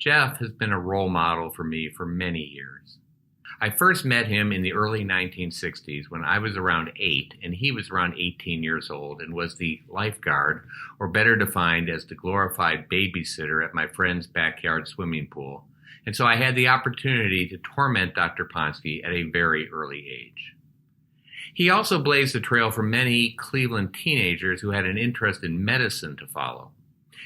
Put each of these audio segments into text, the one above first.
Jeff has been a role model for me for many years. I first met him in the early 1960s when I was around 8 and he was around 18 years old and was the lifeguard, or better defined as the glorified babysitter at my friend's backyard swimming pool. And so I had the opportunity to torment Dr. Ponsky at a very early age. He also blazed the trail for many Cleveland teenagers who had an interest in medicine to follow.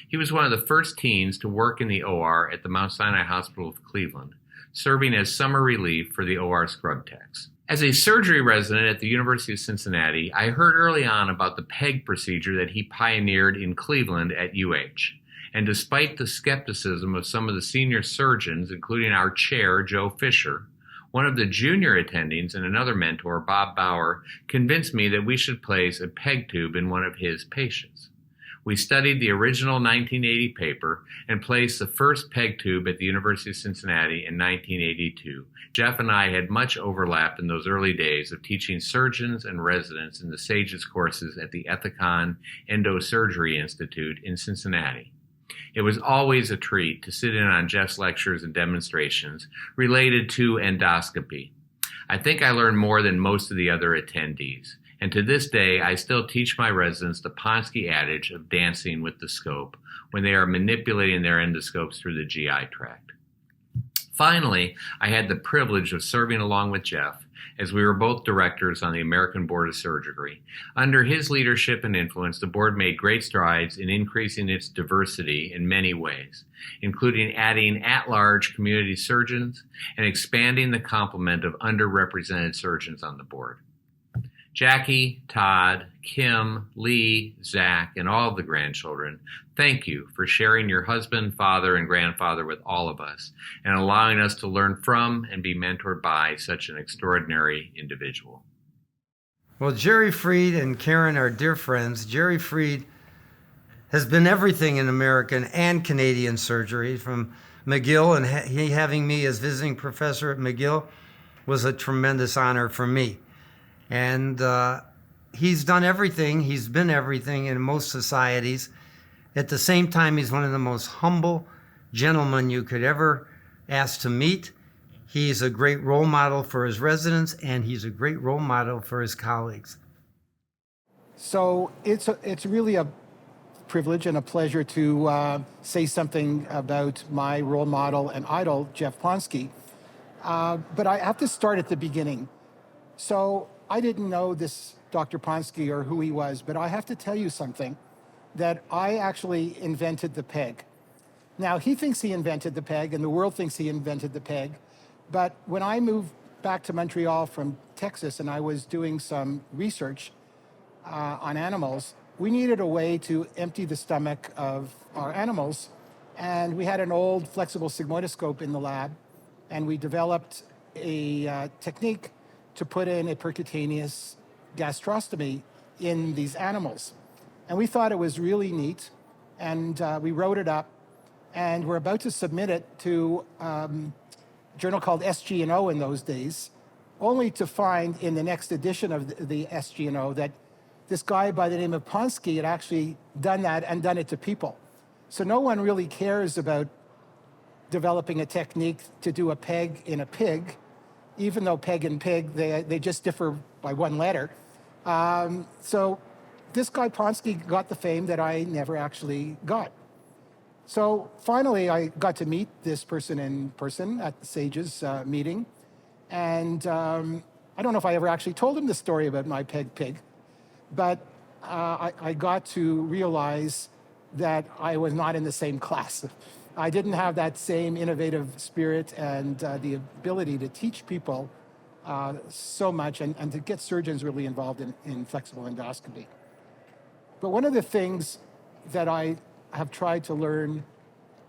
He was one of the first teens to work in the OR at the Mount Sinai Hospital of Cleveland, serving as summer relief for the OR scrub techs. As a surgery resident at the University of Cincinnati, I heard early on about the PEG procedure that he pioneered in Cleveland at UH. And despite the skepticism of some of the senior surgeons, including our chair, Joe Fisher, one of the junior attendings and another mentor, Bob Bauer, convinced me that we should place a PEG tube in one of his patients. We studied the original 1980 paper and placed the first PEG tube at the University of Cincinnati in 1982. Jeff and I had much overlap in those early days of teaching surgeons and residents in the SAGES courses at the Ethicon Endosurgery Institute in Cincinnati. It was always a treat to sit in on Jeff's lectures and demonstrations related to endoscopy. I think I learned more than most of the other attendees. And to this day, I still teach my residents the Ponsky adage of dancing with the scope when they are manipulating their endoscopes through the GI tract. Finally, I had the privilege of serving along with Jeff as we were both directors on the American Board of Surgery. Under his leadership and influence, the board made great strides in increasing its diversity in many ways, including adding at-large community surgeons and expanding the complement of underrepresented surgeons on the board. Jackie, Todd, Kim, Lee, Zach, and all of the grandchildren, thank you for sharing your husband, father, and grandfather with all of us and allowing us to learn from and be mentored by such an extraordinary individual. Well, Jerry Freed and Karen are dear friends. Jerry Freed has been everything in American and Canadian surgery, from McGill, and he having me as visiting professor at McGill was a tremendous honor for me. And he's done everything. He's been everything in most societies. At the same time, he's one of the most humble gentlemen you could ever ask to meet. He's a great role model for his residents, and he's a great role model for his colleagues. So it's really a privilege and a pleasure to say something about my role model and idol, Jeff Ponsky. But I have to start at the beginning. So I didn't know this Dr. Ponsky or who he was, but I have to tell you something, that I actually invented the PEG. Now, he thinks he invented the PEG, and the world thinks he invented the PEG, but when I moved back to Montreal from Texas and I was doing some research on animals, we needed a way to empty the stomach of our animals, and we had an old flexible sigmoidoscope in the lab, and we developed a technique to put in a percutaneous gastrostomy in these animals. And we thought it was really neat, and we wrote it up, and we're about to submit it to a journal called SG&O in those days, only to find in the next edition of the SG&O that this guy by the name of Ponsky had actually done that and done it to people. So no one really cares about developing a technique to do a PEG in a pig, even though PEG and pig, they just differ by one letter. So this guy Ponsky got the fame that I never actually got. So finally, I got to meet this person in person at the SAGES meeting. And I don't know if I ever actually told him the story about my PEG pig, but I got to realize that I was not in the same class. I didn't have that same innovative spirit and the ability to teach people so much and to get surgeons really involved in flexible endoscopy. But one of the things that I have tried to learn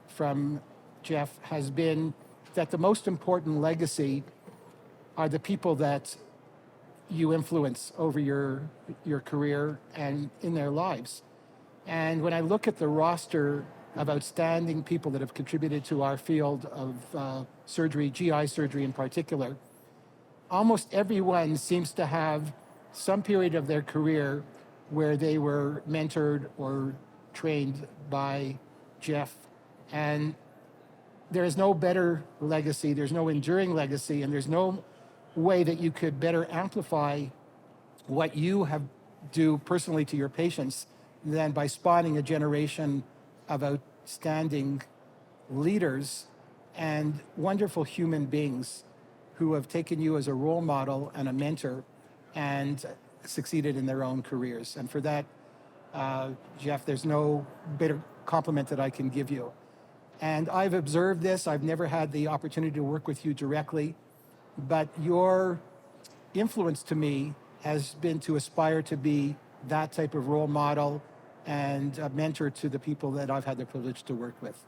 from Jeff has been that the most important legacy are the people that you influence over your career and in their lives. And when I look at the roster of outstanding people that have contributed to our field of surgery, GI surgery in particular, almost everyone seems to have some period of their career where they were mentored or trained by Jeff. And there is no better legacy, there's no enduring legacy, and there's no way that you could better amplify what you have do personally to your patients than by spawning a generation of outstanding leaders and wonderful human beings who have taken you as a role model and a mentor and succeeded in their own careers. And for that, Jeff, there's no better compliment that I can give you. And I've observed this. I've never had the opportunity to work with you directly, but your influence to me has been to aspire to be that type of role model and a mentor to the people that I've had the privilege to work with.